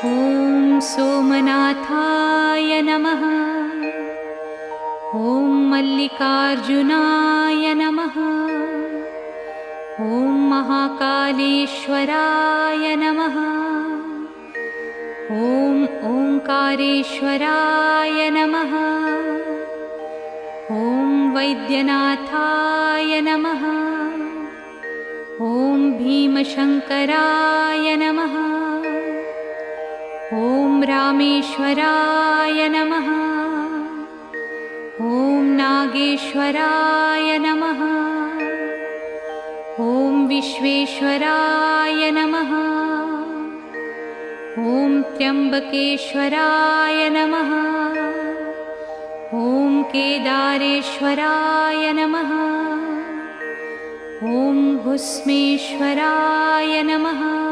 ॐ सोमनाथाय नमः। ॐ मल्लिकार्जुनाय नमः। ॐ महाकालेश्वराय नमः। ॐ ओंकारेश्वराय नमः। ॐ वैद्यनाथाय नमः। ॐ भीमशंकराय नमः। ॐ रामेश्वराय नमः। ॐ नागेश्वराय नमः। ॐ विश्वेश्वराय नमः। ॐ त्र्यंबकेश्वराय नमः। ॐ केदारेश्वराय नमः। ॐ भुस्मेश्वराय नमः।